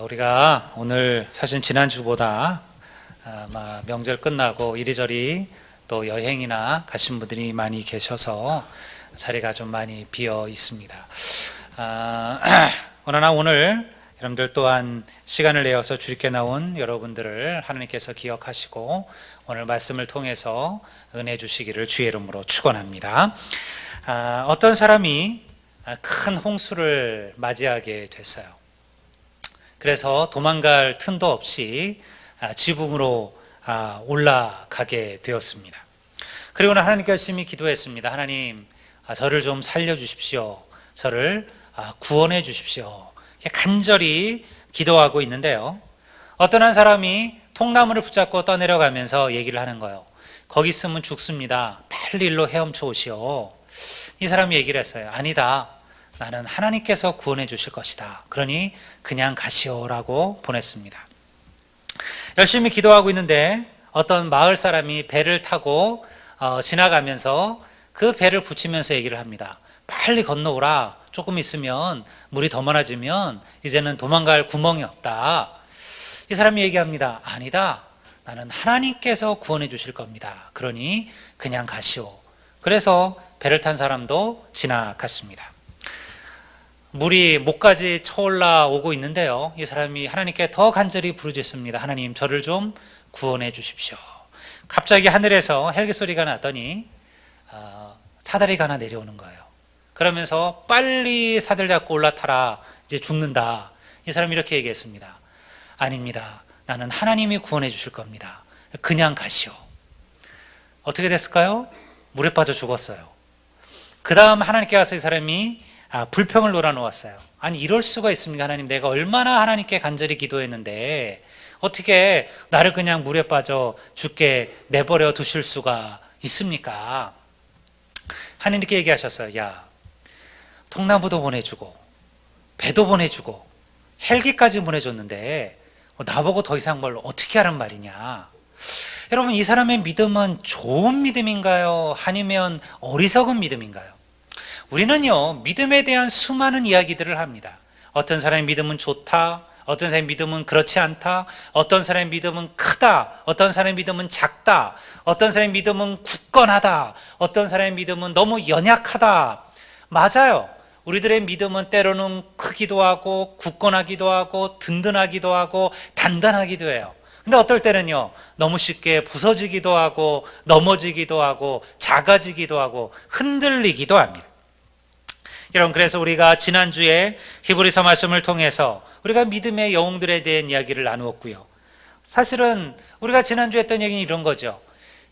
우리가 오늘 사실 지난주보다 명절 끝나고 이리저리 또 여행이나 가신 분들이 많이 계셔서 자리가 좀 많이 비어 있습니다. 그러나 오늘 여러분들 또한 시간을 내어서 주님께 나온 여러분들을 하나님께서 기억하시고 오늘 말씀을 통해서 은혜 주시기를 주의 이름으로 축원합니다. 어떤 사람이 큰 홍수를 맞이하게 됐어요. 그래서 도망갈 틈도 없이 지붕으로 올라가게 되었습니다. 그리고는 하나님께 열심히 기도했습니다. 하나님, 저를 좀 살려주십시오. 저를 구원해 주십시오. 간절히 기도하고 있는데요, 어떤 한 사람이 통나무를 붙잡고 떠내려가면서 얘기를 하는 거예요. 거기 있으면 죽습니다. 빨리 일로 헤엄쳐 오시오. 이 사람이 얘기를 했어요. 아니다, 나는 하나님께서 구원해 주실 것이다. 그러니 그냥 가시오라고 보냈습니다. 열심히 기도하고 있는데 어떤 마을 사람이 배를 타고 지나가면서 그 배를 붙이면서 얘기를 합니다. 빨리 건너오라. 조금 있으면 물이 더 많아지면 이제는 도망갈 구멍이 없다. 이 사람이 얘기합니다. 아니다, 나는 하나님께서 구원해 주실 겁니다. 그러니 그냥 가시오. 그래서 배를 탄 사람도 지나갔습니다. 물이 목까지 쳐올라 오고 있는데요, 이 사람이 하나님께 더 간절히 부르짖습니다. 하나님, 저를 좀 구원해 주십시오. 갑자기 하늘에서 헬기 소리가 났더니 사다리가 하나 내려오는 거예요. 그러면서 빨리 사들 잡고 올라타라, 이제 죽는다. 이 사람이 이렇게 얘기했습니다. 아닙니다, 나는 하나님이 구원해 주실 겁니다. 그냥 가시오. 어떻게 됐을까요? 물에 빠져 죽었어요. 그 다음 하나님께 가서 이 사람이 불평을 놀아놓았어요. 아니, 이럴 수가 있습니까? 하나님, 내가 얼마나 하나님께 간절히 기도했는데 어떻게 나를 그냥 물에 빠져 죽게 내버려 두실 수가 있습니까? 하나님께 얘기하셨어요. 야, 통나무도 보내주고 배도 보내주고 헬기까지 보내줬는데 나보고 더 이상 뭘 어떻게 하란 말이냐. 여러분, 이 사람의 믿음은 좋은 믿음인가요? 아니면 어리석은 믿음인가요? 우리는요, 믿음에 대한 수많은 이야기들을 합니다. 어떤 사람의 믿음은 좋다, 어떤 사람의 믿음은 그렇지 않다, 어떤 사람의 믿음은 크다, 어떤 사람의 믿음은 작다, 어떤 사람의 믿음은 굳건하다, 어떤 사람의 믿음은 너무 연약하다. 맞아요. 우리들의 믿음은 때로는 크기도 하고 굳건하기도 하고 든든하기도 하고 단단하기도 해요. 근데 어떨 때는요, 너무 쉽게 부서지기도 하고 넘어지기도 하고 작아지기도 하고 흔들리기도 합니다. 여러분, 그래서 우리가 지난주에 히브리서 말씀을 통해서 우리가 믿음의 영웅들에 대한 이야기를 나누었고요. 사실은 우리가 지난주에 했던 얘기는 이런 거죠.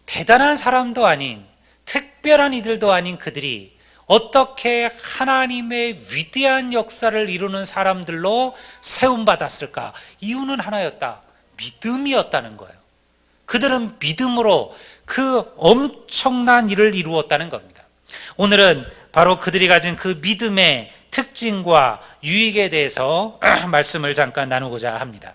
대단한 사람도 아닌, 특별한 이들도 아닌 그들이 어떻게 하나님의 위대한 역사를 이루는 사람들로 세움받았을까? 이유는 하나였다. 믿음이었다는 거예요. 그들은 믿음으로 그 엄청난 일을 이루었다는 겁니다. 오늘은 바로 그들이 가진 그 믿음의 특징과 유익에 대해서 말씀을 잠깐 나누고자 합니다.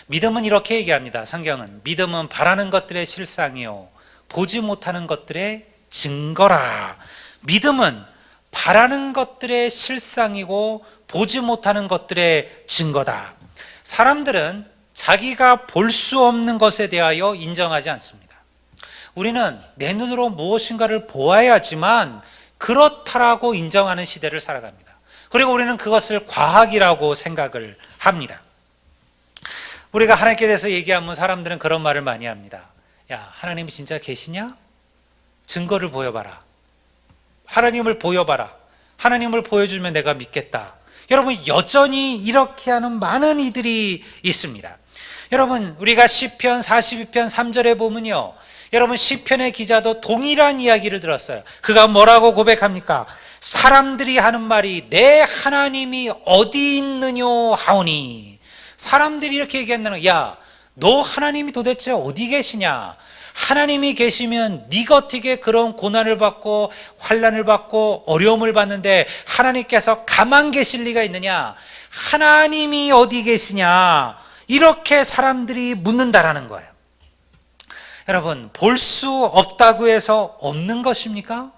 믿음은 이렇게 얘기합니다. 성경은 믿음은 바라는 것들의 실상이요 보지 못하는 것들의 증거라. 믿음은 바라는 것들의 실상이고 보지 못하는 것들의 증거다. 사람들은 자기가 볼 수 없는 것에 대하여 인정하지 않습니다. 우리는 내 눈으로 무엇인가를 보아야지만 그렇다라고 인정하는 시대를 살아갑니다. 그리고 우리는 그것을 과학이라고 생각을 합니다. 우리가 하나님께 대해서 얘기하면 사람들은 그런 말을 많이 합니다. 야, 하나님이 진짜 계시냐? 증거를 보여봐라. 하나님을 보여봐라. 하나님을 보여주면 내가 믿겠다. 여러분, 여전히 이렇게 하는 많은 이들이 있습니다. 여러분, 우리가 시편 42편 3절에 보면요, 여러분, 시편의 기자도 동일한 이야기를 들었어요. 그가 뭐라고 고백합니까? 사람들이 하는 말이 내 하나님이 어디 있느뇨 하오니. 사람들이 이렇게 얘기한다는 거야. 야, 너 하나님이 도대체 어디 계시냐? 하나님이 계시면 네가 어떻게 그런 고난을 받고 환난을 받고 어려움을 받는데 하나님께서 가만 계실 리가 있느냐? 하나님이 어디 계시냐? 이렇게 사람들이 묻는다라는 거예요. 여러분, 볼 수 없다고 해서 없는 것입니까?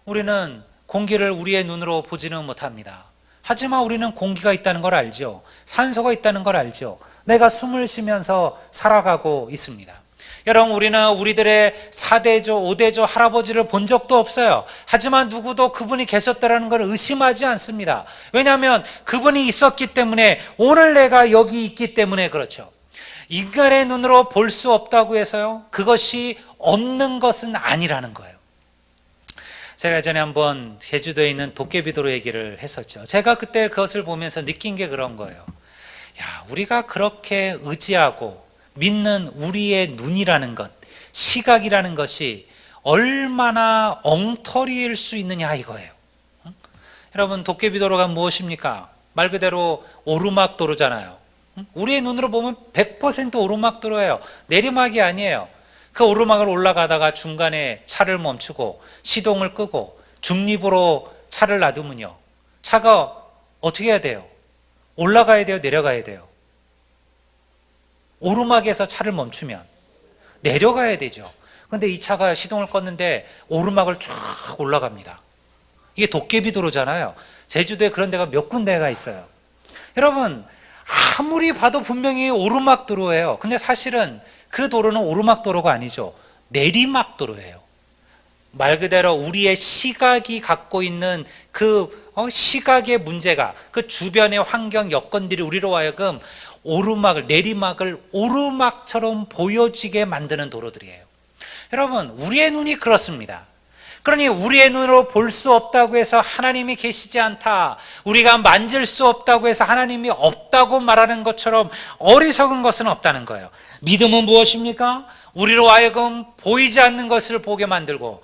우리는 공기를 우리의 눈으로 보지는 못합니다. 하지만 우리는 공기가 있다는 걸 알죠. 산소가 있다는 걸 알죠. 내가 숨을 쉬면서 살아가고 있습니다. 여러분, 우리는 우리들의 4대조, 5대조 할아버지를 본 적도 없어요. 하지만 누구도 그분이 계셨다는 걸 의심하지 않습니다. 왜냐하면 그분이 있었기 때문에, 오늘 내가 여기 있기 때문에 그렇죠. 인간의 눈으로 볼 수 없다고 해서요, 그것이 없는 것은 아니라는 거예요. 제가 예전에 한번 제주도에 있는 도깨비도로 얘기를 했었죠. 제가 그때 그것을 보면서 느낀 게 그런 거예요. 야, 우리가 그렇게 의지하고 믿는 우리의 눈이라는 것, 시각이라는 것이 얼마나 엉터리일 수 있느냐 이거예요. 여러분, 도깨비도로가 무엇입니까? 말 그대로 오르막도로잖아요. 우리의 눈으로 보면 100% 오르막도로예요. 내리막이 아니에요. 그 오르막을 올라가다가 중간에 차를 멈추고 시동을 끄고 중립으로 차를 놔두면요, 차가 어떻게 해야 돼요? 올라가야 돼요? 내려가야 돼요? 오르막에서 차를 멈추면 내려가야 되죠. 근데 이 차가 시동을 껐는데 오르막을 쫙 올라갑니다. 이게 도깨비도로잖아요. 제주도에 그런 데가 몇 군데가 있어요. 여러분, 아무리 봐도 분명히 오르막도로예요. 근데 사실은 그 도로는 오르막도로가 아니죠. 내리막도로예요. 말 그대로 우리의 시각이 갖고 있는 그 시각의 문제가, 그 주변의 환경 여건들이 우리로 하여금 오르막을, 내리막을 오르막처럼 보여지게 만드는 도로들이에요. 여러분, 우리의 눈이 그렇습니다. 그러니 우리의 눈으로 볼 수 없다고 해서 하나님이 계시지 않다, 우리가 만질 수 없다고 해서 하나님이 없다고 말하는 것처럼 어리석은 것은 없다는 거예요. 믿음은 무엇입니까? 우리로 하여금 보이지 않는 것을 보게 만들고,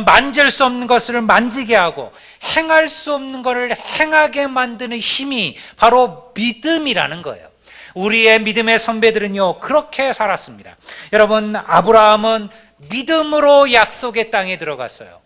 만질 수 없는 것을 만지게 하고, 행할 수 없는 것을 행하게 만드는 힘이 바로 믿음이라는 거예요. 우리의 믿음의 선배들은요, 그렇게 살았습니다. 여러분, 아브라함은 믿음으로 약속의 땅에 들어갔어요.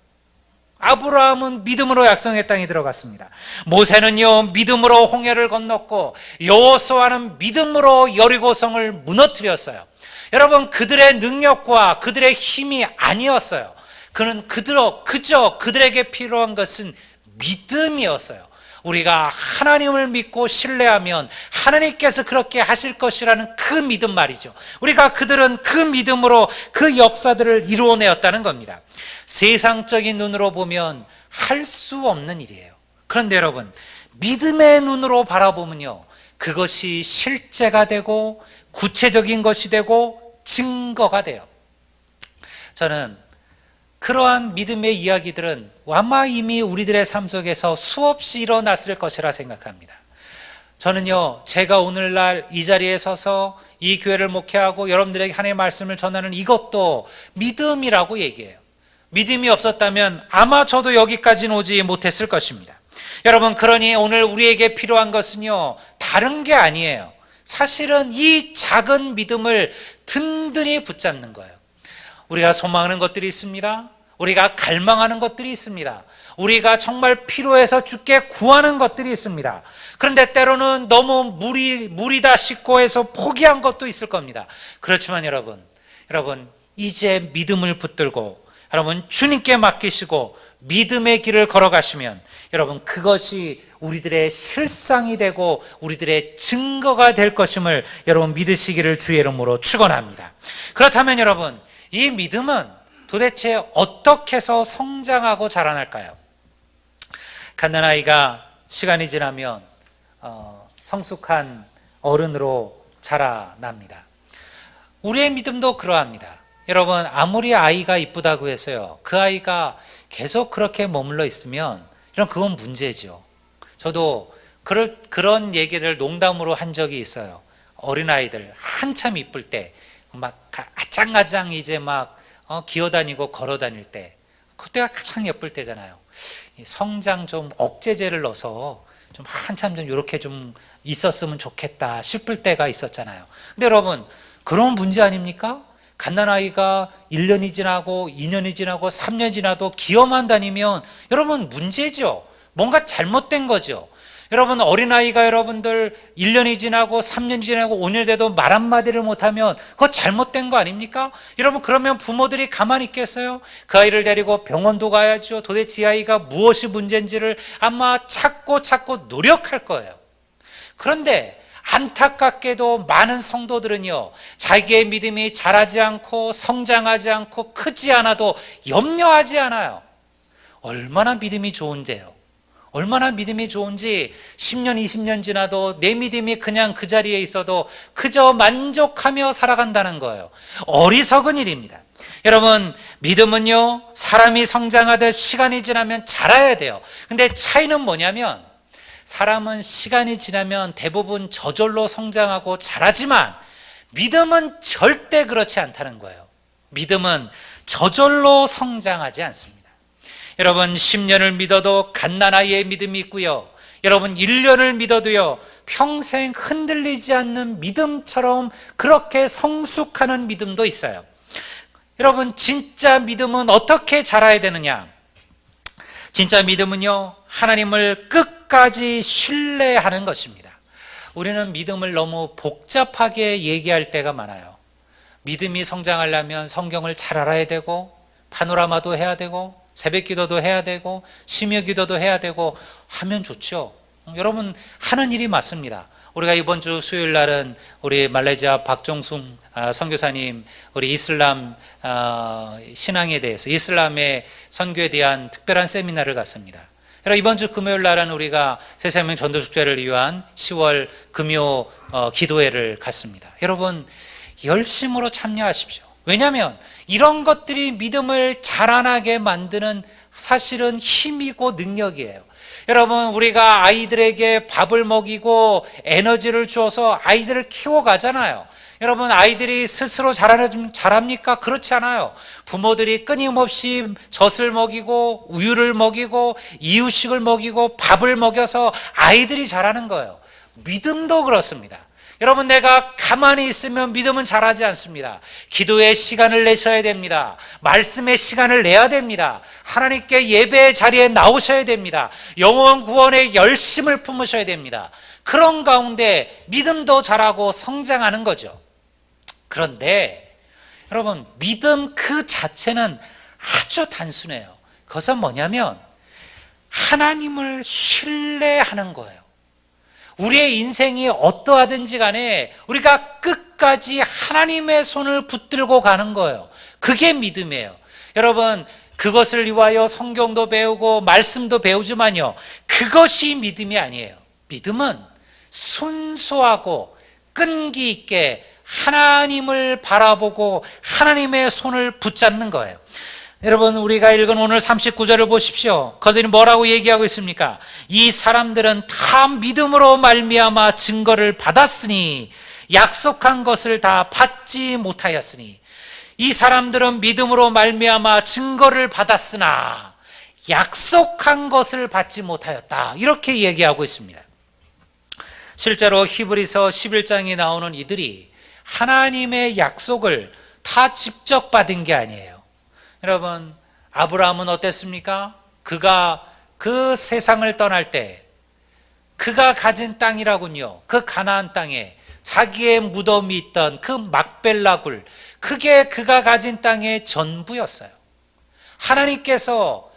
아브라함은 믿음으로 약속의 땅에 들어갔습니다. 모세는요, 믿음으로 홍해를 건넜고, 여호수아는 믿음으로 여리고성을 무너뜨렸어요. 여러분, 그들의 능력과 그들의 힘이 아니었어요. 그저 그들에게 필요한 것은 믿음이었어요. 우리가 하나님을 믿고 신뢰하면 하나님께서 그렇게 하실 것이라는 그 믿음 말이죠. 그들은 그 믿음으로 그 역사들을 이루어내었다는 겁니다. 세상적인 눈으로 보면 할 수 없는 일이에요. 그런데 여러분, 믿음의 눈으로 바라보면요, 그것이 실제가 되고 구체적인 것이 되고 증거가 돼요. 저는 그러한 믿음의 이야기들은 아마 이미 우리들의 삶 속에서 수없이 일어났을 것이라 생각합니다. 저는요, 제가 오늘날 이 자리에 서서 이 교회를 목회하고 여러분들에게 하나님의 말씀을 전하는 이것도 믿음이라고 얘기해요. 믿음이 없었다면 아마 저도 여기까지는 오지 못했을 것입니다. 여러분, 그러니 오늘 우리에게 필요한 것은요, 다른 게 아니에요. 사실은 이 작은 믿음을 든든히 붙잡는 거예요. 우리가 소망하는 것들이 있습니다. 우리가 갈망하는 것들이 있습니다. 우리가 정말 필요해서 주께 구하는 것들이 있습니다. 그런데 때로는 너무 무리다 싶고 해서 포기한 것도 있을 겁니다. 그렇지만 여러분, 이제 믿음을 붙들고 여러분 주님께 맡기시고 믿음의 길을 걸어가시면 여러분, 그것이 우리들의 실상이 되고 우리들의 증거가 될 것임을 여러분 믿으시기를 주의 이름으로 축원합니다. 그렇다면 여러분, 이 믿음은 도대체 어떻게 해서 성장하고 자라날까요? 갓난아이가 시간이 지나면 성숙한 어른으로 자라납니다. 우리의 믿음도 그러합니다. 여러분, 아무리 아이가 이쁘다고 해서요, 그 아이가 계속 그렇게 머물러 있으면 그건 문제죠. 저도 그런 얘기를 농담으로 한 적이 있어요. 어린아이들 한참 이쁠 때 막 아짱아짱 이제 막 기어다니고 걸어다닐 때, 그때가 가장 예쁠 때잖아요. 성장 좀 억제제를 넣어서 좀 한참 좀 이렇게 좀 있었으면 좋겠다 싶을 때가 있었잖아요. 근데 여러분, 그런 문제 아닙니까? 갓난아이가 1년이 지나고 2년이 지나고 3년 지나도 기어만 다니면 여러분 문제죠. 뭔가 잘못된 거죠. 여러분, 어린아이가 여러분들 1년이 지나고 3년이 지나고 5년 돼도 말 한마디를 못하면 그거 잘못된 거 아닙니까? 여러분, 그러면 부모들이 가만히 있겠어요? 그 아이를 데리고 병원도 가야죠. 도대체 이 아이가 무엇이 문제인지를 아마 찾고 노력할 거예요. 그런데 안타깝게도 많은 성도들은요, 자기의 믿음이 자라지 않고 성장하지 않고 크지 않아도 염려하지 않아요. 얼마나 믿음이 좋은데요. 얼마나 믿음이 좋은지 10년, 20년 지나도 내 믿음이 그냥 그 자리에 있어도 그저 만족하며 살아간다는 거예요. 어리석은 일입니다. 여러분, 믿음은요, 사람이 성장하듯 시간이 지나면 자라야 돼요. 근데 차이는 뭐냐면, 사람은 시간이 지나면 대부분 저절로 성장하고 자라지만 믿음은 절대 그렇지 않다는 거예요. 믿음은 저절로 성장하지 않습니다. 여러분, 10년을 믿어도 갓난아이의 믿음이 있고요, 여러분 1년을 믿어도요 평생 흔들리지 않는 믿음처럼 그렇게 성숙하는 믿음도 있어요. 여러분, 진짜 믿음은 어떻게 자라야 되느냐? 진짜 믿음은요, 하나님을 끝까지 신뢰하는 것입니다. 우리는 믿음을 너무 복잡하게 얘기할 때가 많아요. 믿음이 성장하려면 성경을 잘 알아야 되고, 파노라마도 해야 되고, 새벽 기도도 해야 되고, 심야 기도도 해야 되고 하면 좋죠. 여러분, 하는 일이 맞습니다. 우리가 이번 주 수요일 날은 우리 말레이시아 박종순 선교사님, 우리 이슬람 신앙에 대해서, 이슬람의 선교에 대한 특별한 세미나를 갔습니다. 여러분, 이번 주 금요일 날은 우리가 새생명 전도축제를 위한 10월 금요 기도회를 갔습니다. 여러분, 열심으로 참여하십시오. 왜냐하면 이런 것들이 믿음을 자라나게 만드는 사실은 힘이고 능력이에요. 여러분, 우리가 아이들에게 밥을 먹이고 에너지를 주어서 아이들을 키워가잖아요. 여러분, 아이들이 스스로 자랍니까? 그렇지 않아요. 부모들이 끊임없이 젖을 먹이고 우유를 먹이고 이유식을 먹이고 밥을 먹여서 아이들이 자라는 거예요. 믿음도 그렇습니다. 여러분, 내가 가만히 있으면 믿음은 자라지 않습니다. 기도의 시간을 내셔야 됩니다. 말씀의 시간을 내야 됩니다. 하나님께 예배의 자리에 나오셔야 됩니다. 영혼 구원의 열심을 품으셔야 됩니다. 그런 가운데 믿음도 자라고 성장하는 거죠. 그런데 여러분, 믿음 그 자체는 아주 단순해요. 그것은 뭐냐면 하나님을 신뢰하는 거예요. 우리의 인생이 어떠하든지 간에 우리가 끝까지 하나님의 손을 붙들고 가는 거예요. 그게 믿음이에요. 여러분, 그것을 위하여 성경도 배우고 말씀도 배우지만요, 그것이 믿음이 아니에요. 믿음은 순수하고 끈기 있게 하나님을 바라보고 하나님의 손을 붙잡는 거예요. 여러분, 우리가 읽은 오늘 39절을 보십시오. 거기는 뭐라고 얘기하고 있습니까? 이 사람들은 다 믿음으로 말미암아 증거를 받았으니 약속한 것을 다 받지 못하였으니, 이 사람들은 믿음으로 말미암아 증거를 받았으나 약속한 것을 받지 못하였다, 이렇게 얘기하고 있습니다. 실제로 히브리서 11장에 나오는 이들이 하나님의 약속을 다 직접 받은 게 아니에요. 여러분, 아브라함은 어땠습니까? 그가 그 세상을 떠날 때 그가 가진 땅이라군요, 그 가나안 땅에 자기의 무덤이 있던 그 막벨라 굴, 그게 그가 가진 땅의 전부였어요. 하나님께서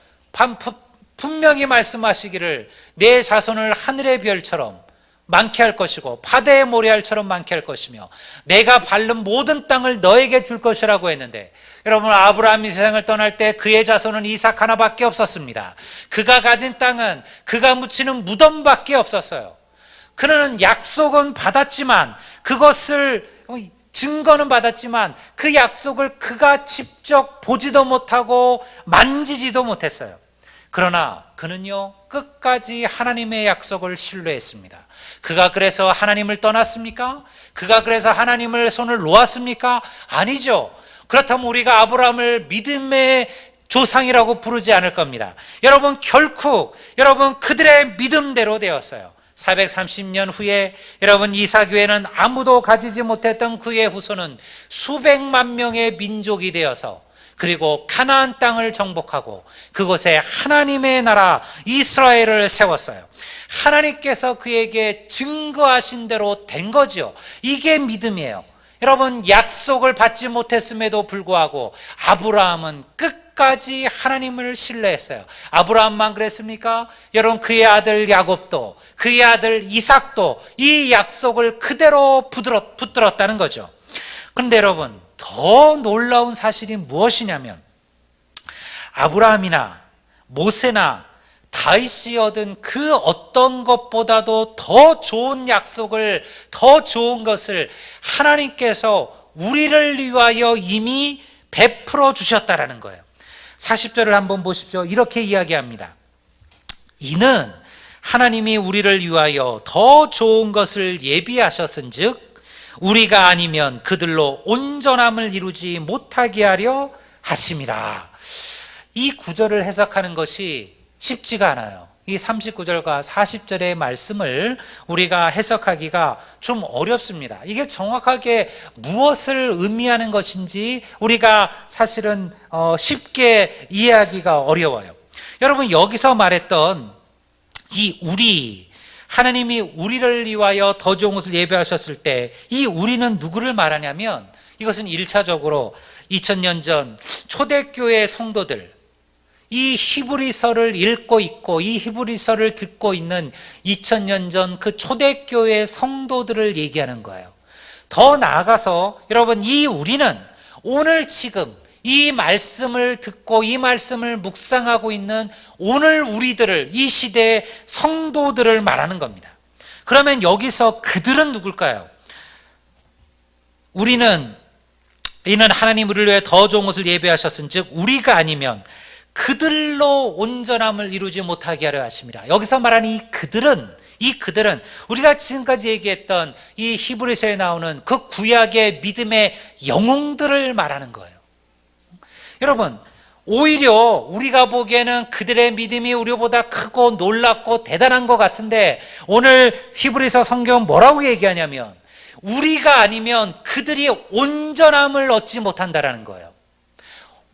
분명히 말씀하시기를 내 자손을 하늘의 별처럼 많게 할 것이고 바다의 모래알처럼 많게 할 것이며 내가 밟는 모든 땅을 너에게 줄 것이라고 했는데, 여러분, 아브라함이 세상을 떠날 때 그의 자손은 이삭 하나밖에 없었습니다. 그가 가진 땅은 그가 묻히는 무덤밖에 없었어요. 그는 약속은 받았지만, 그것을 증거는 받았지만 그 약속을 그가 직접 보지도 못하고 만지지도 못했어요. 그러나 그는요, 끝까지 하나님의 약속을 신뢰했습니다. 그가 그래서 하나님을 떠났습니까? 그가 그래서 하나님을 손을 놓았습니까? 아니죠. 그렇다면 우리가 아브라함을 믿음의 조상이라고 부르지 않을 겁니다. 여러분, 결코 여러분 그들의 믿음대로 되었어요. 430년 후에 여러분 이사교회는 아무도 가지지 못했던 그의 후손은 수백만 명의 민족이 되어서 그리고 가나안 땅을 정복하고 그곳에 하나님의 나라 이스라엘을 세웠어요. 하나님께서 그에게 증거하신 대로 된 거죠. 이게 믿음이에요. 여러분, 약속을 받지 못했음에도 불구하고 아브라함은 끝까지 하나님을 신뢰했어요. 아브라함만 그랬습니까? 여러분, 그의 아들 야곱도, 그의 아들 이삭도 이 약속을 그대로 붙들었다는 거죠. 그런데 여러분, 더 놀라운 사실이 무엇이냐면 아브라함이나 모세나 다윗이 얻은 그 어떤 것보다도 더 좋은 약속을, 더 좋은 것을 하나님께서 우리를 위하여 이미 베풀어 주셨다라는 거예요. 40절을 한번 보십시오. 이렇게 이야기합니다. 이는 하나님이 우리를 위하여 더 좋은 것을 예비하셨은즉 우리가 아니면 그들로 온전함을 이루지 못하게 하려 하심이라. 이 구절을 해석하는 것이 쉽지가 않아요. 이 39절과 40절의 말씀을 우리가 해석하기가 좀 어렵습니다. 이게 정확하게 무엇을 의미하는 것인지 우리가 사실은 쉽게 이해하기가 어려워요. 여러분, 여기서 말했던 이 우리, 하나님이 우리를 위하여 더 좋은 것을 예배하셨을 때 이 우리는 누구를 말하냐면 이것은 1차적으로 2000년 전 초대교회 성도들, 이 히브리서를 읽고 있고 이 히브리서를 듣고 있는 2000년 전 그 초대교회 성도들을 얘기하는 거예요. 더 나아가서 여러분, 이 우리는 오늘 지금 이 말씀을 듣고 이 말씀을 묵상하고 있는 오늘 우리들을, 이 시대의 성도들을 말하는 겁니다. 그러면 여기서 그들은 누굴까요? 이는 하나님 우리를 위해 더 좋은 것을 예배하셨은즉 우리가 아니면 그들로 온전함을 이루지 못하게 하려 하심이라. 여기서 말하는 이 그들은 우리가 지금까지 얘기했던 이 히브리서에 나오는 그 구약의 믿음의 영웅들을 말하는 거예요. 여러분, 오히려 우리가 보기에는 그들의 믿음이 우리보다 크고 놀랍고 대단한 것 같은데 오늘 히브리서 성경은 뭐라고 얘기하냐면 우리가 아니면 그들이 온전함을 얻지 못한다라는 거예요.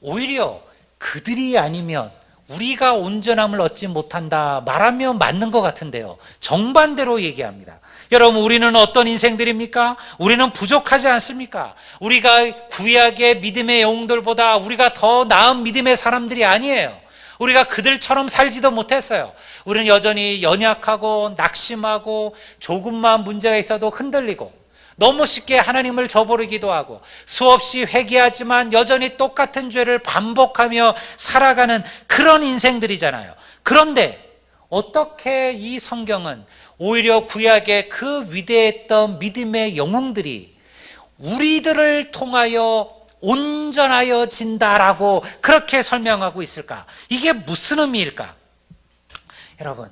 오히려 그들이 아니면 우리가 온전함을 얻지 못한다 말하면 맞는 것 같은데요, 정반대로 얘기합니다. 여러분, 우리는 어떤 인생들입니까? 우리는 부족하지 않습니까? 우리가 구약의 믿음의 영웅들보다 우리가 더 나은 믿음의 사람들이 아니에요. 우리가 그들처럼 살지도 못했어요. 우리는 여전히 연약하고 낙심하고 조금만 문제가 있어도 흔들리고 너무 쉽게 하나님을 저버리기도 하고 수없이 회개하지만 여전히 똑같은 죄를 반복하며 살아가는 그런 인생들이잖아요. 그런데 어떻게 이 성경은 오히려 구약의 그 위대했던 믿음의 영웅들이 우리들을 통하여 온전하여 진다라고 그렇게 설명하고 있을까? 이게 무슨 의미일까? 여러분,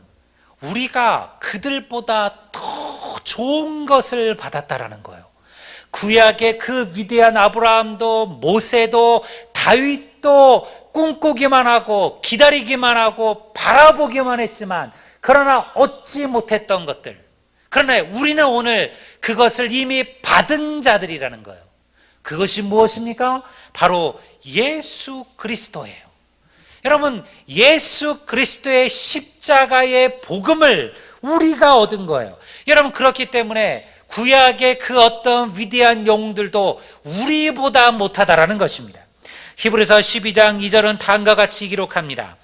우리가 그들보다 더 좋은 것을 받았다라는 거예요. 구약의 그 위대한 아브라함도 모세도 다윗도 꿈꾸기만 하고 기다리기만 하고 바라보기만 했지만 그러나 얻지 못했던 것들, 그러나 우리는 오늘 그것을 이미 받은 자들이라는 거예요. 그것이 무엇입니까? 바로 예수 그리스도예요. 여러분, 예수 그리스도의 십자가의 복음을 우리가 얻은 거예요. 여러분, 그렇기 때문에 구약의 그 어떤 위대한 영웅들도 우리보다 못하다라는 것입니다. 히브리서 12장 2절은 다음과 같이 기록합니다.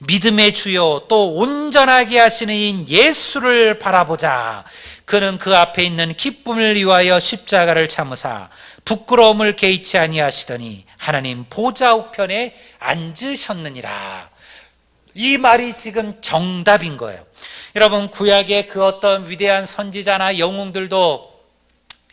믿음의 주요 또 온전하게 하시는 이인 예수를 바라보자. 그는 그 앞에 있는 기쁨을 위하여 십자가를 참으사 부끄러움을 개의치 아니하시더니 하나님 보좌 우편에 앉으셨느니라. 이 말이 지금 정답인 거예요. 여러분, 구약의 그 어떤 위대한 선지자나 영웅들도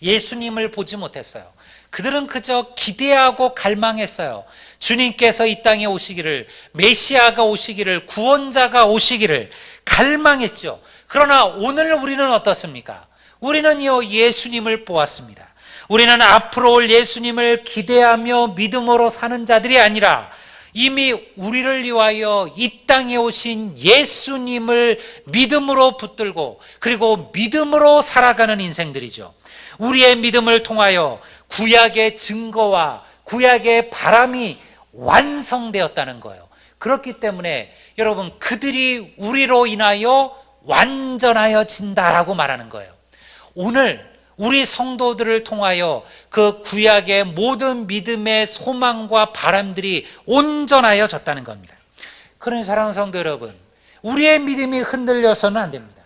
예수님을 보지 못했어요. 그들은 그저 기대하고 갈망했어요. 주님께서 이 땅에 오시기를, 메시아가 오시기를, 구원자가 오시기를 갈망했죠. 그러나 오늘 우리는 어떻습니까? 우리는요, 예수님을 보았습니다. 우리는 앞으로 올 예수님을 기대하며 믿음으로 사는 자들이 아니라 이미 우리를 위하여 이 땅에 오신 예수님을 믿음으로 붙들고 그리고 믿음으로 살아가는 인생들이죠. 우리의 믿음을 통하여 구약의 증거와 구약의 바람이 완성되었다는 거예요. 그렇기 때문에 여러분, 그들이 우리로 인하여 완전하여진다라고 말하는 거예요. 오늘 우리 성도들을 통하여 그 구약의 모든 믿음의 소망과 바람들이 온전하여졌다는 겁니다. 그러니 사랑하는 성도 여러분, 우리의 믿음이 흔들려서는 안 됩니다.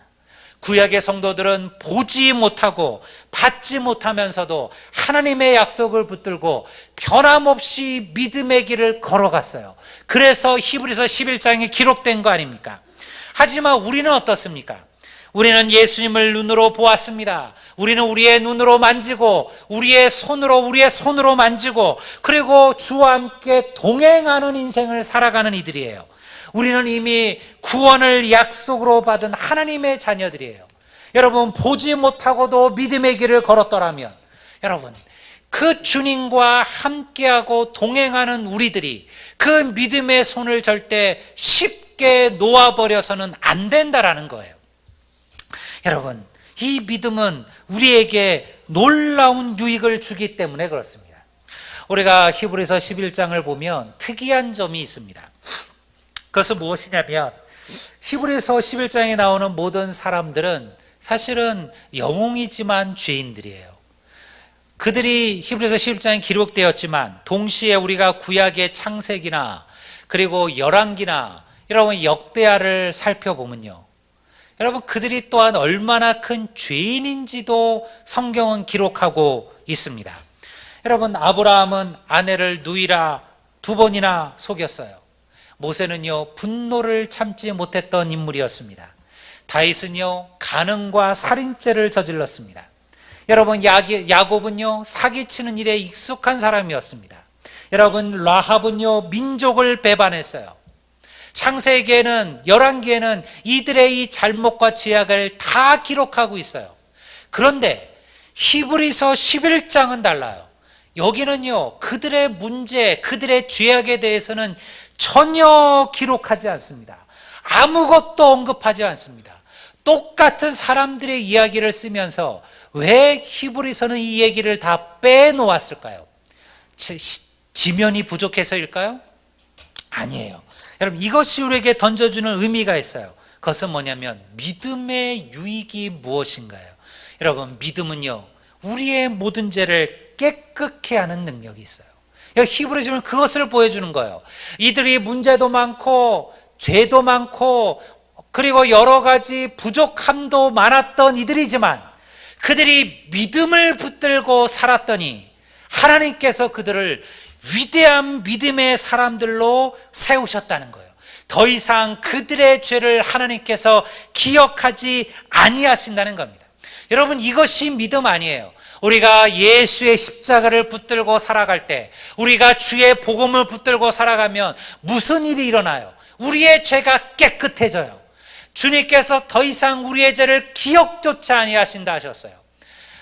구약의 성도들은 보지 못하고 받지 못하면서도 하나님의 약속을 붙들고 변함없이 믿음의 길을 걸어갔어요. 그래서 히브리서 11장에 기록된 거 아닙니까? 하지만 우리는 어떻습니까? 우리는 예수님을 눈으로 보았습니다. 우리는 우리의 눈으로 만지고 우리의 손으로 만지고, 그리고 주와 함께 동행하는 인생을 살아가는 이들이에요. 우리는 이미 구원을 약속으로 받은 하나님의 자녀들이에요. 여러분, 보지 못하고도 믿음의 길을 걸었더라면, 여러분, 그 주님과 함께하고 동행하는 우리들이 그 믿음의 손을 절대 쉽게 놓아버려서는 안 된다라는 거예요. 여러분, 이 믿음은 우리에게 놀라운 유익을 주기 때문에 그렇습니다. 우리가 히브리서 11장을 보면 특이한 점이 있습니다. 그것은 무엇이냐면, 히브리서 11장에 나오는 모든 사람들은 사실은 영웅이지만 죄인들이에요. 그들이 히브리서 11장에 기록되었지만 동시에 우리가 구약의 창세기나 그리고 열왕기나 여러분 역대하를 살펴보면요, 여러분, 그들이 또한 얼마나 큰 죄인인지도 성경은 기록하고 있습니다. 여러분, 아브라함은 아내를 누이라 2번이나 속였어요. 모세는요, 분노를 참지 못했던 인물이었습니다. 다윗은요, 간음과 살인죄를 저질렀습니다. 여러분, 야곱은요, 사기치는 일에 익숙한 사람이었습니다. 여러분, 라합은요, 민족을 배반했어요. 창세기에는, 열왕기에는 이들의 이 잘못과 죄악을 다 기록하고 있어요. 그런데 히브리서 11장은 달라요. 여기는요, 그들의 문제, 그들의 죄악에 대해서는 전혀 기록하지 않습니다. 아무것도 언급하지 않습니다. 똑같은 사람들의 이야기를 쓰면서 왜 히브리서는 이 얘기를 다 빼놓았을까요? 지면이 부족해서일까요? 아니에요. 여러분, 이것이 우리에게 던져주는 의미가 있어요. 그것은 뭐냐면 믿음의 유익이 무엇인가요? 여러분, 믿음은요, 우리의 모든 죄를 깨끗게 하는 능력이 있어요. 히브리서는 그것을 보여주는 거예요. 이들이 문제도 많고 죄도 많고 그리고 여러 가지 부족함도 많았던 이들이지만 그들이 믿음을 붙들고 살았더니 하나님께서 그들을 위대한 믿음의 사람들로 세우셨다는 거예요. 더 이상 그들의 죄를 하나님께서 기억하지 아니하신다는 겁니다. 여러분, 이것이 믿음 아니에요. 우리가 예수의 십자가를 붙들고 살아갈 때, 우리가 주의 복음을 붙들고 살아가면 무슨 일이 일어나요? 우리의 죄가 깨끗해져요. 주님께서 더 이상 우리의 죄를 기억조차 아니하신다 하셨어요.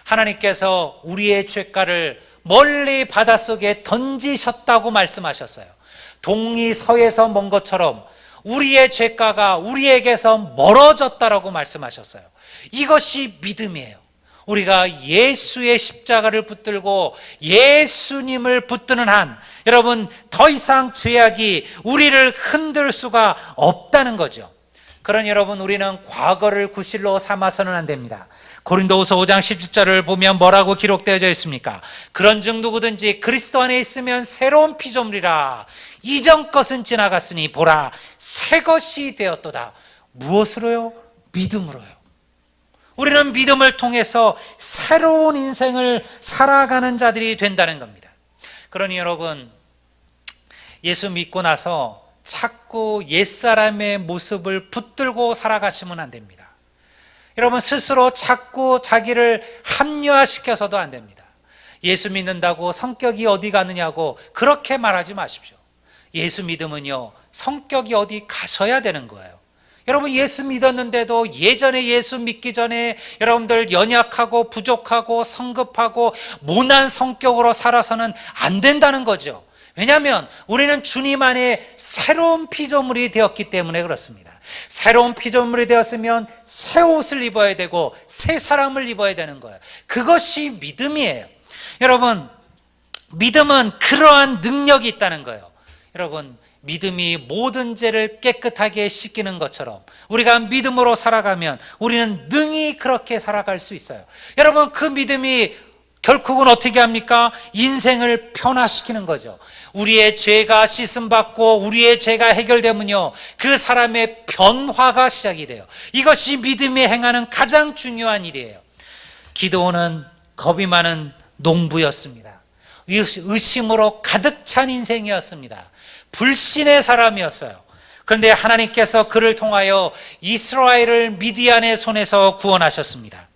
하나님께서 우리의 죄가를 멀리 바닷속에 던지셨다고 말씀하셨어요. 동이 서에서 먼 것처럼 우리의 죄가가 우리에게서 멀어졌다라고 말씀하셨어요. 이것이 믿음이에요. 우리가 예수의 십자가를 붙들고 예수님을 붙드는 한, 여러분, 더 이상 죄악이 우리를 흔들 수가 없다는 거죠. 그러니 여러분, 우리는 과거를 구실로 삼아서는 안 됩니다. 고린도후서 5장 17절을 보면 뭐라고 기록되어져 있습니까? 그런즉 누구든지 그리스도 안에 있으면 새로운 피조물이라. 이전 것은 지나갔으니 보라, 새 것이 되었도다. 무엇으로요? 믿음으로요. 우리는 믿음을 통해서 새로운 인생을 살아가는 자들이 된다는 겁니다. 그러니 여러분, 예수 믿고 나서 자꾸 옛사람의 모습을 붙들고 살아가시면 안 됩니다. 여러분, 스스로 자꾸 자기를 합리화시켜서도 안 됩니다. 예수 믿는다고 성격이 어디 가느냐고 그렇게 말하지 마십시오. 예수 믿음은요, 성격이 어디 가셔야 되는 거예요. 여러분, 예수 믿었는데도 예전에 예수 믿기 전에 여러분들 연약하고 부족하고 성급하고 모난 성격으로 살아서는 안 된다는 거죠. 왜냐하면 우리는 주님 안에 새로운 피조물이 되었기 때문에 그렇습니다. 새로운 피조물이 되었으면 새 옷을 입어야 되고 새 사람을 입어야 되는 거예요. 그것이 믿음이에요. 여러분, 믿음은 그러한 능력이 있다는 거예요. 여러분, 믿음이 모든 죄를 깨끗하게 씻기는 것처럼 우리가 믿음으로 살아가면 우리는 능히 그렇게 살아갈 수 있어요. 여러분, 그 믿음이 결국은 어떻게 합니까? 인생을 변화시키는 거죠. 우리의 죄가 씻음받고 우리의 죄가 해결되면요, 그 사람의 변화가 시작이 돼요. 이것이 믿음이 행하는 가장 중요한 일이에요. 기드온은 겁이 많은 농부였습니다. 의심으로 가득 찬 인생이었습니다. 불신의 사람이었어요. 그런데 하나님께서 그를 통하여 이스라엘을 미디안의 손에서 구원하셨습니다.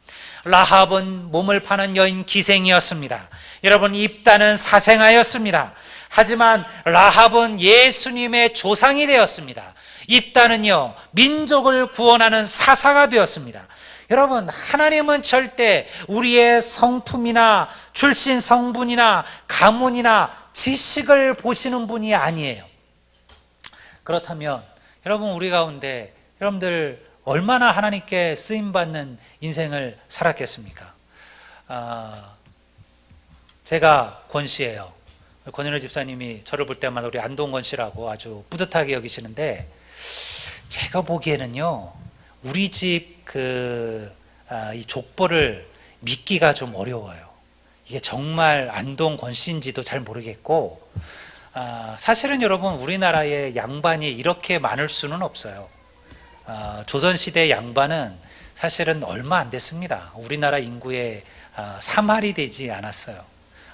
라합은 몸을 파는 여인 기생이었습니다. 여러분, 입다는 사생아였습니다. 하지만 라합은 예수님의 조상이 되었습니다. 입다는요, 민족을 구원하는 사사가 되었습니다. 여러분, 하나님은 절대 우리의 성품이나 출신 성분이나 가문이나 지식을 보시는 분이 아니에요. 그렇다면 여러분, 우리 가운데 여러분들 얼마나 하나님께 쓰임받는 인생을 살았겠습니까? 제가 권 씨예요. 권현우 집사님이 저를 볼 때마다 우리 안동권 씨라고 아주 뿌듯하게 여기시는데, 제가 보기에는요, 우리 집 이 족보를 믿기가 좀 어려워요. 이게 정말 안동권 씨인지도 잘 모르겠고, 사실은 여러분, 우리나라의 양반이 이렇게 많을 수는 없어요. 조선시대 양반은 사실은 얼마 안 됐습니다. 우리나라 인구의 3할이 되지 않았어요.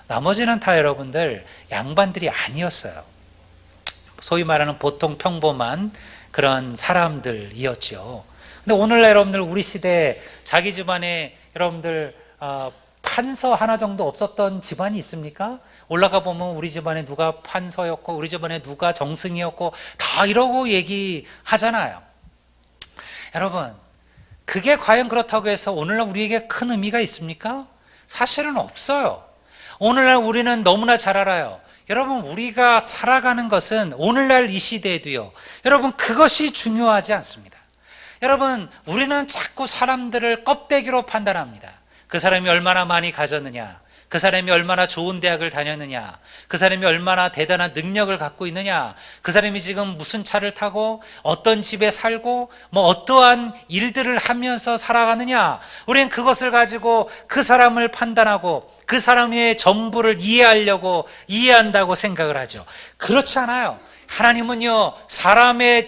나머지는 다 여러분들 양반들이 아니었어요. 소위 말하는 보통 평범한 그런 사람들이었죠. 근데 오늘날 여러분들 우리 시대에 자기 집안에 여러분들 판서 하나 정도 없었던 집안이 있습니까? 올라가 보면 우리 집안에 누가 판서였고 우리 집안에 누가 정승이었고 다 이러고 얘기하잖아요. 여러분, 그게 과연 그렇다고 해서 오늘날 우리에게 큰 의미가 있습니까? 사실은 없어요. 오늘날 우리는 너무나 잘 알아요. 여러분, 우리가 살아가는 것은 오늘날 이 시대에도요, 여러분, 그것이 중요하지 않습니다. 여러분, 우리는 자꾸 사람들을 껍데기로 판단합니다. 그 사람이 얼마나 많이 가졌느냐, 그 사람이 얼마나 좋은 대학을 다녔느냐, 그 사람이 얼마나 대단한 능력을 갖고 있느냐, 그 사람이 지금 무슨 차를 타고 어떤 집에 살고 뭐 어떠한 일들을 하면서 살아가느냐, 우리는 그것을 가지고 그 사람을 판단하고 그 사람의 전부를 이해한다고 생각을 하죠. 그렇지 않아요. 하나님은요, 사람의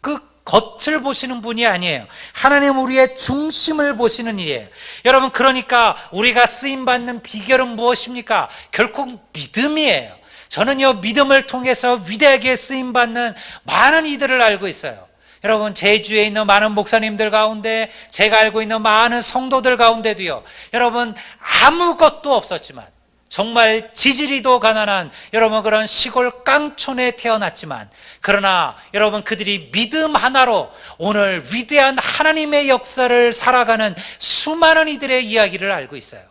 그 겉을 보시는 분이 아니에요. 하나님은 우리의 중심을 보시는 일이에요. 여러분, 그러니까 우리가 쓰임받는 비결은 무엇입니까? 결국 믿음이에요. 저는요, 믿음을 통해서 위대하게 쓰임받는 많은 이들을 알고 있어요. 여러분, 제주에 있는 많은 목사님들 가운데, 제가 알고 있는 많은 성도들 가운데도요, 여러분, 아무것도 없었지만, 정말 지지리도 가난한 여러분 그런 시골 깡촌에 태어났지만, 그러나 여러분, 그들이 믿음 하나로 오늘 위대한 하나님의 역사를 살아가는 수많은 이들의 이야기를 알고 있어요.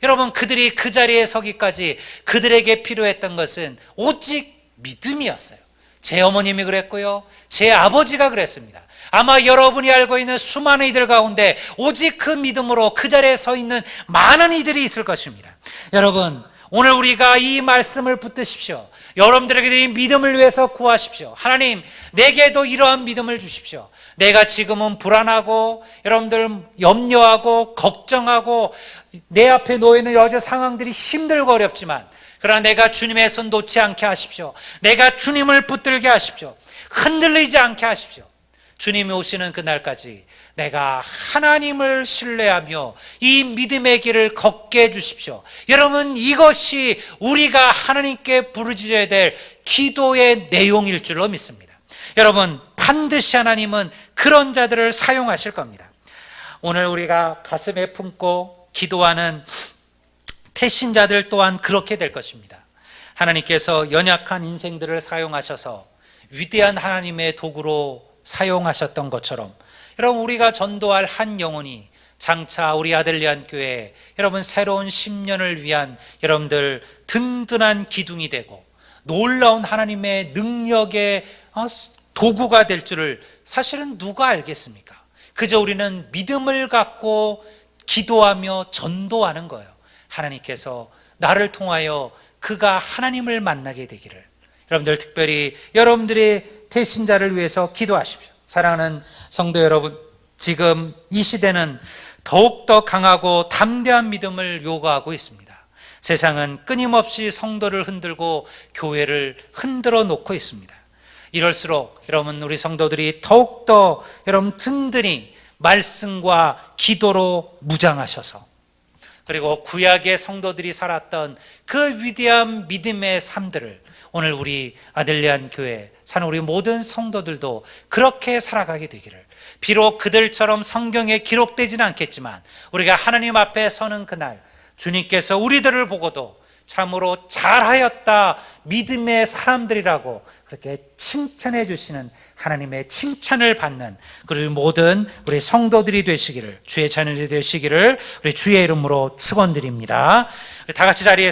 여러분, 그들이 그 자리에 서기까지 그들에게 필요했던 것은 오직 믿음이었어요. 제 어머님이 그랬고요, 제 아버지가 그랬습니다. 아마 여러분이 알고 있는 수많은 이들 가운데 오직 그 믿음으로 그 자리에 서 있는 많은 이들이 있을 것입니다. 여러분, 오늘 우리가 이 말씀을 붙드십시오. 여러분들에게도 이 믿음을 위해서 구하십시오. 하나님, 내게도 이러한 믿음을 주십시오. 내가 지금은 불안하고 여러분들 염려하고 걱정하고 내 앞에 놓여있는 여러 상황들이 힘들고 어렵지만, 그러나 내가 주님의 손 놓지 않게 하십시오. 내가 주님을 붙들게 하십시오. 흔들리지 않게 하십시오. 주님이 오시는 그날까지 내가 하나님을 신뢰하며 이 믿음의 길을 걷게 해주십시오. 여러분, 이것이 우리가 하나님께 부르짖어야 될 기도의 내용일 줄로 믿습니다. 여러분, 반드시 하나님은 그런 자들을 사용하실 겁니다. 오늘 우리가 가슴에 품고 기도하는 태신자들 또한 그렇게 될 것입니다. 하나님께서 연약한 인생들을 사용하셔서 위대한 하나님의 도구로 사용하셨던 것처럼, 여러분, 우리가 전도할 한 영혼이 장차 우리 아들리안 교회 여러분 새로운 10년을 위한 여러분들 든든한 기둥이 되고 놀라운 하나님의 능력의 도구가 될 줄을 사실은 누가 알겠습니까? 그저 우리는 믿음을 갖고 기도하며 전도하는 거예요. 하나님께서 나를 통하여 그가 하나님을 만나게 되기를, 여러분들 특별히 여러분들의 대신자를 위해서 기도하십시오. 사랑하는 성도 여러분, 지금 이 시대는 더욱더 강하고 담대한 믿음을 요구하고 있습니다. 세상은 끊임없이 성도를 흔들고 교회를 흔들어 놓고 있습니다. 이럴수록 여러분, 우리 성도들이 더욱더 여러분 든든히 말씀과 기도로 무장하셔서, 그리고 구약의 성도들이 살았던 그 위대한 믿음의 삶들을 오늘 우리 아들리안 교회 사는 우리 모든 성도들도 그렇게 살아가게 되기를, 비록 그들처럼 성경에 기록되지는 않겠지만 우리가 하나님 앞에 서는 그날 주님께서 우리들을 보고도 참으로 잘하였다 믿음의 사람들이라고 그렇게 칭찬해 주시는 하나님의 칭찬을 받는 그리고 모든 우리 성도들이 되시기를, 주의 자녀들이 되시기를 우리 주의 이름으로 축원드립니다. 다 같이 자리에